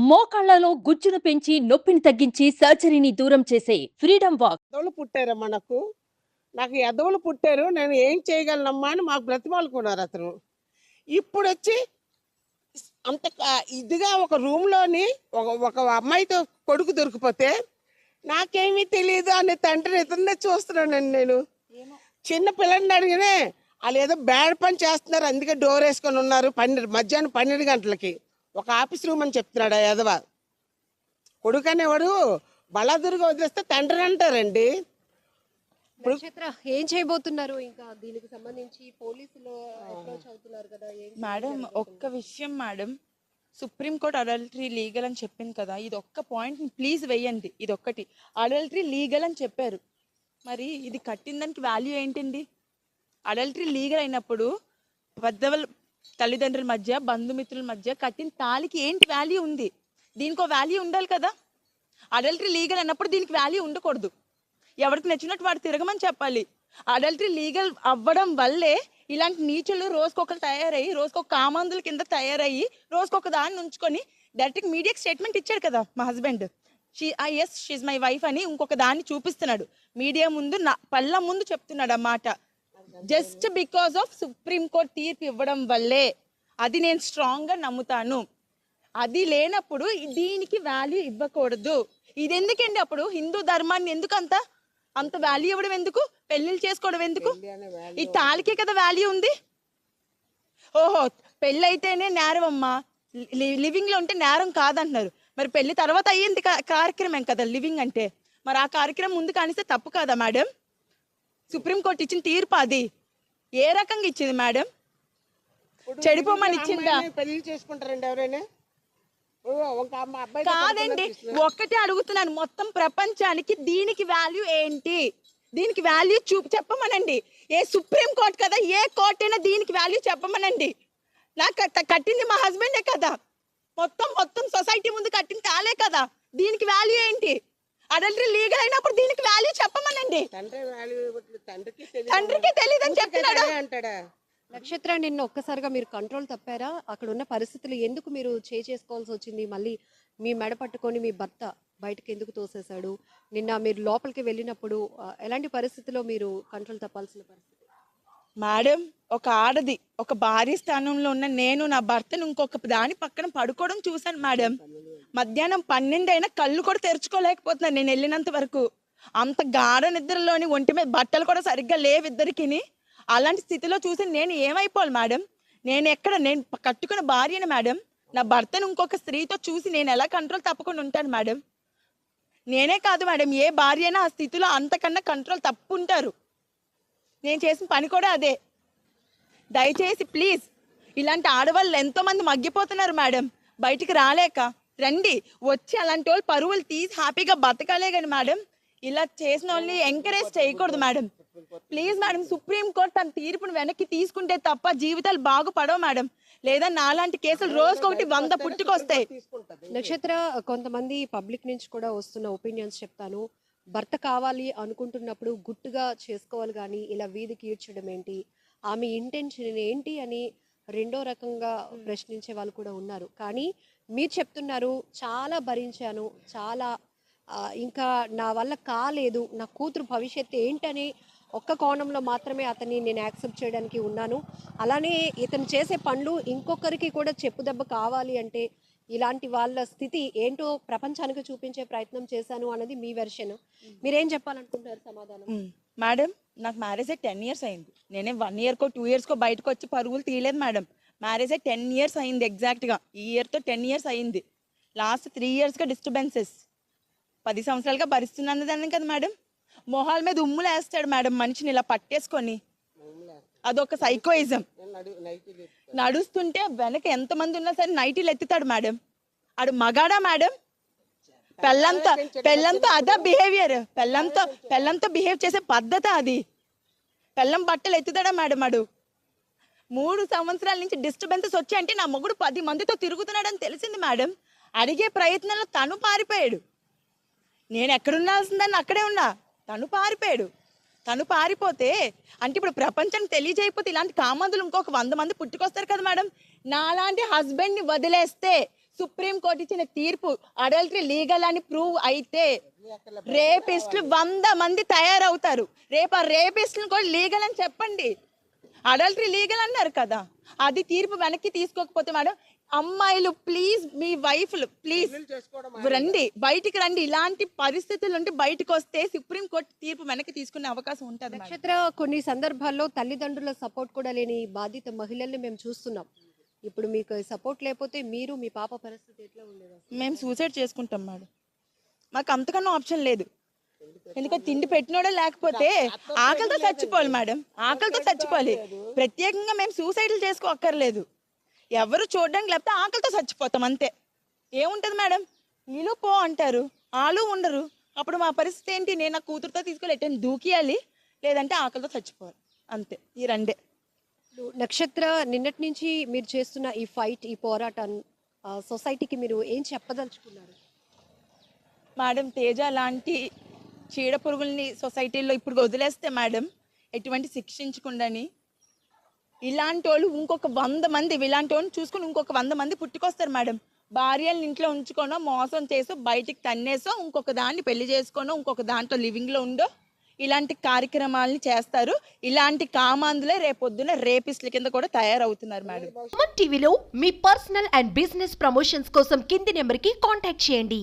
మోకాళ్లలో గుజ్జును పెంచి నొప్పిని తగ్గించి సర్జరీని దూరం చేసే ఫ్రీడమ్ వాక్. ఎదవలు పుట్టారమ్మా నాకు ఎదవలు పుట్టారు, నేను ఏం చేయగలనమ్మా అని మాకు బ్రతిమాలుకున్నారు అతను. ఇప్పుడొచ్చి అంత ఇదిగా ఒక రూమ్లోని ఒక అమ్మాయితో కొడుకు దొరికిపోతే నాకేమీ తెలియదు అనే తండ్రిని ఇతన్నే చూస్తున్నానండి నేను. చిన్న పిల్లని అడిగినే వాళ్ళు ఏదో బ్యాడ్ పని చేస్తున్నారు, అందుకే డోర్ వేసుకొని ఉన్నారు. మధ్యాహ్నం 12 గంటలకి ఒక ఆఫీస్ రూమ్ అని చెప్తున్నాడు ఆ ఎదవ. కొడుకు అనేవాడు బలాదురుగా వదిలేస్తే తండ్రిని అంటారండి. నక్షత్ర ఏం చేయబోతున్నారు? ఇంకా దీనికి సంబంధించి పోలీసులు అప్రోచ్ అవుతున్నారు కదా. మేడం ఒక్క విషయం మేడం, సుప్రీంకోర్టు అడల్టరీ లీగల్ అని చెప్పింది కదా, ఇది ఒక్క పాయింట్ ప్లీజ్ వెయ్యండి. ఇది ఒక్కటి అడల్టరీ లీగల్ అని చెప్పారు, మరి ఇది కట్టిన దానికి వాల్యూ ఏంటండి? అడల్టరీ లీగల్ అయినప్పుడు పెద్దవాళ్ళ తల్లిదండ్రుల మధ్య బంధుమిత్రుల మధ్య కట్టిన తాళికి ఏంటి వాల్యూ ఉంది? దీనికో వాల్యూ ఉండాలి కదా. అడల్టరీ లీగల్ అన్నప్పుడు దీనికి వాల్యూ ఉండకూడదు. ఎవరికి నచ్చినట్టు వాడు తిరగమని చెప్పాలి. అడల్టరీ లీగల్ అవ్వడం వల్లే ఇలాంటి నీచులు రోజుకొకరు తయారయ్యి, రోజుకొక కామందుల కింద తయారయ్యి, రోజుకొక దాన్ని ఉంచుకొని డైరెక్ట్గా మీడియాకి స్టేట్మెంట్ ఇచ్చాడు కదా మా husband. Yes she's my wife అని ఇంకొక దాన్ని చూపిస్తున్నాడు మీడియా ముందు, నా పళ్ళ ముందు చెప్తున్నాడు ఆ మాట. జస్ట్ బికాస్ ఆఫ్ సుప్రీంకోర్టు తీర్పు ఇవ్వడం వల్లే. అది నేను స్ట్రాంగ్గా నమ్ముతాను. అది లేనప్పుడు దీనికి వాల్యూ ఇవ్వకూడదు. ఇది ఎందుకండి? అప్పుడు హిందూ ధర్మాన్ని ఎందుకు అంత వాల్యూ ఇవ్వడం ఎందుకు? పెళ్లిళ్ళు చేసుకోవడం ఎందుకు? ఈ తాళికే కదా వాల్యూ ఉంది. ఓహో, పెళ్ళి అయితేనే నేరం అమ్మా, లివింగ్ లో ఉంటే నేరం కాదంటున్నారు. మరి పెళ్లి తర్వాత అయ్యింది కార్యక్రమం కదా లివింగ్ అంటే. మరి ఆ కార్యక్రమం ముందు కానిస్తే తప్పు కాదా మేడం? సుప్రీంకోర్టు ఇచ్చిన తీర్పు అది ఏ రకంగా ఇచ్చింది మేడం? చెడిపోమని ఇచ్చిందా? పెళ్లి చేసుకుంటారండి ఎవరైనా? కాదండి, ఒక్కటే అడుగుతున్నాను, మొత్తం ప్రపంచానికి దీనికి వాల్యూ ఏంటి? దీనికి వాల్యూ చెప్పమనండి. ఏ సుప్రీం కోర్టు కదా, ఏ కోర్టు అయినా దీనికి వాల్యూ చెప్పమనండి. నాకు కట్టింది మా హస్బెండే కదా, మొత్తం సొసైటీ ముందు కట్టింది తాలే కదా. దీనికి వాల్యూ ఏంటి? అడల్టరీ లీగల్ అయినప్పుడు దీనికి వాల్యూ చెప్పమనండి. తండ్రికి తెలియదని చెప్తున్నాడు అంటాడా? నక్షత్ర, నిన్న ఒక్కసారిగా మీరు కంట్రోల్ తప్పారా? అక్కడ ఉన్న పరిస్థితులు ఎందుకు మీరు చేసుకోవాల్సి వచ్చింది? మళ్ళీ మీ మెడ పట్టుకొని మీ భర్త బయటకు ఎందుకు తోసేశాడు? నిన్న మీరు లోపలికి వెళ్ళినప్పుడు ఎలాంటి పరిస్థితిలో మీరు కంట్రోల్ తప్పాల్సిన పరిస్థితి? మేడం, ఒక ఆడది, ఒక భార్య స్థానంలో ఉన్న నేను నా భర్తను ఇంకొక దాని పక్కన పడుకోవడం చూశాను మేడం. మధ్యాహ్నం 12 అయినా కళ్ళు కూడా తెరుచుకోలేకపోతున్నాను నేను వెళ్ళినంత వరకు. అంత గాఢ నిద్రలోని ఒంటి మీద బట్టలు కూడా సరిగ్గా లేవు ఇద్దరికిని. అలాంటి స్థితిలో చూసి నేను ఏమైపోవాలి మేడం? నేను కట్టుకున్న భార్యను మేడం, నా భర్తను ఇంకొక స్త్రీతో చూసి నేను ఎలా కంట్రోల్ తప్పకుండా ఉంటాను మేడం? నేనే కాదు మేడం, ఏ భార్య అయినా ఆ స్థితిలో అంతకన్నా కంట్రోల్ తప్పుంటారు. నేను చేసిన పని కూడా అదే. దయచేసి ప్లీజ్, ఇలాంటి ఆడవాళ్ళు ఎంతోమంది మగ్గిపోతున్నారు మేడం, బయటికి రాలేక. రండి, వచ్చి అలాంటి వాళ్ళు పరువులు తీసి హ్యాపీగా బతకాలే కానీ మేడం, ఇలా చేసిన వాళ్ళని ఎంకరేజ్ చేయకూడదు మేడం. ప్లీజ్ మేడం, సుప్రీంకోర్టు తన తీర్పును వెనక్కి తీసుకుంటే తప్ప జీవితాలు బాగుపడవు మేడం. లేదా నాలాంటి కేసులు రోజుకొకటి 100 పుట్టుకొస్తాయి. నక్షత్ర, కొంతమంది పబ్లిక్ నుంచి కూడా వస్తున్న ఒపీనియన్స్ చెప్తాను. భర్త కావాలి అనుకుంటున్నప్పుడు గుట్టుగా చేసుకోవాలి, కానీ ఇలా వీధికి ఈడ్చడం ఏంటి, ఆమె ఇంటెన్షన్ ఏంటి అని రెండో రకంగా ప్రశ్నించే వాళ్ళు కూడా ఉన్నారు. కానీ మీరు చెప్తున్నారు, చాలా భరించాను, చాలా ఇంకా నా వల్ల కాలేదు, నా కూతురు భవిష్యత్తు ఏంటని ఒక్క కోణంలో మాత్రమే అతన్ని నేను యాక్సెప్ట్ చేయడానికి ఉన్నాను. అలానే ఇతను చేసే పనులు ఇంకొకరికి కూడా చెప్పుదెబ్బ కావాలి అంటే ఇలాంటి వాళ్ళ స్థితి ఏంటో ప్రపంచానికి చూపించే ప్రయత్నం చేశాను అన్నది మీ వెర్షన్. మీరేం చెప్పాలనుకుంటారు సమాధానం? మేడం, నాకు మ్యారేజ్ అయ్యి 10 years అయింది. నేనే 1 yearకో 2 yearskో బయటకు వచ్చి పరుగులు తీయలేదు మేడం. మ్యారేజ్ అయ్యి 10 years అయింది ఎగ్జాక్ట్గా. ఈ ఇయర్తో 10 years అయింది. లాస్ట్ 3 yearsగా డిస్టర్బెన్సెస్ 10 సంవత్సరాలుగా భరిస్తున్నదాన్ని కదా మేడం. మొహాల మీద ఉమ్ములు వేస్తాడు మేడం మనిషిని ఇలా పట్టేసుకొని. అదొక సైకోయిజం. నడుస్తుంటే వెనక ఎంతమంది ఉన్నా సరే నైటీలు ఎత్తుతాడు మేడం. ఆడు మగాడా మేడం? పెళ్ళంతో అదా బిహేవియర్? పెళ్ళంతో బిహేవ్ చేసే పద్ధతి అది? పెళ్ళం బట్టలు ఎత్తుతాడా మేడం? ఆడు 3 సంవత్సరాల నుంచి డిస్టర్బెన్సెస్ వచ్చాయంటే నా మొగుడు 10 మందితో తిరుగుతున్నాడని తెలిసింది మేడం. అడిగే ప్రయత్నంలో తను పారిపోయాడు. నేను ఎక్కడుండాల్సిందని అక్కడే ఉన్నా, తను పారిపోయాడు. తను పారిపోతే అంటే ఇప్పుడు ప్రపంచానికి తెలియజేయకపోతే ఇలాంటి కామందులు ఇంకొక 100 మంది పుట్టుకొస్తారు కదా మేడం. నాలాంటి హస్బెండ్ని వదిలేస్తే సుప్రీం కోర్టు ఇచ్చిన తీర్పు అడల్టరీ లీగల్ అని ప్రూవ్ అయితే రేపిస్టులు 100 మంది తయారవుతారు. రేపు ఆ రేపిస్టులను కూడా లీగల్ అని చెప్పండి. అడల్టరీ లీగల్ అన్నారు కదా, అది తీర్పు వెనక్కి తీసుకోకపోతే మేడం, అమ్మాయిలు ప్లీజ్, మీ వైఫ్లు ప్లీజ్ రండి, బయటికి రండి. ఇలాంటి పరిస్థితులు ఉంటే బయటకు వస్తే సుప్రీం కోర్టు తీర్పు వెనక్కి తీసుకునే అవకాశం ఉంటుంది మేడం. నక్షత్ర, కొన్ని సందర్భాల్లో తల్లిదండ్రుల సపోర్ట్ కూడా లేని బాధిత మహిళల్ని మేము చూస్తున్నాం. ఇప్పుడు మీకు సపోర్ట్ లేకపోతే మీరు, మీ పాప పరిస్థితి ఎట్లా ఉండేది? మేము సూసైడ్ చేసుకుంటాం మేడం. మాకు అంతకన్నా ఆప్షన్ లేదు. ఎందుకంటే తిండి పెట్టినోడే లేకపోతే ఆకలితో చచ్చిపోవాలి మేడం, ఆకలితో చచ్చిపోవాలి. ప్రత్యేకంగా మేము సూసైడ్లు చేసుకోక్కర్లేదు. ఎవరు చూడడానికి లేకపోతే ఆకలితో చచ్చిపోతాం అంతే. ఏముంటుంది మేడం, నీళ్ళు పో అంటారు, ఆలు ఉండరు. అప్పుడు మా పరిస్థితి ఏంటి? నేను నా కూతురుతో తీసుకెళ్ళి ఎట్టని దూకియాలి, లేదంటే ఆకలితో చచ్చిపోవాలి, అంతే. ఈ రెండే. నక్షత్ర, నిన్నటి నుంచి మీరు చేస్తున్న ఈ ఫైట్, ఈ పోరాటం సొసైటీకి మీరు ఏం చెప్పదలుచుకున్నారు? మేడం, తేజ లాంటి చీడ పురుగుల్ని సొసైటీలో ఇప్పుడు వదిలేస్తే మేడం, ఎటువంటి శిక్షించకుండాని ఇలాంటి వాళ్ళు ఇంకొక 100 మంది ఇలాంటి వాళ్ళని చూసుకుని ఇంకొక 100 మంది పుట్టుకొస్తారు మేడం. భార్యలను ఇంట్లో ఉంచుకోనో, మోసం చేసో, బయటికి తన్నేసో, ఇంకొక దాన్ని పెళ్లి చేసుకోనో, ఇంకొక దాంట్లో లివింగ్లో ఉండో ఇలాంటి కార్యక్రమాలని చేస్తారు. ఇలాంటి కామాంధులే రేపొద్దున రేపిస్టుల కింద కూడా తయారవుతున్నారు మేడం. సుమన్ టీవీలో మీ పర్సనల్ అండ్ బిజినెస్ ప్రమోషన్స్ కోసం కింది నెంబర్కి కాంటాక్ట్ చేయండి.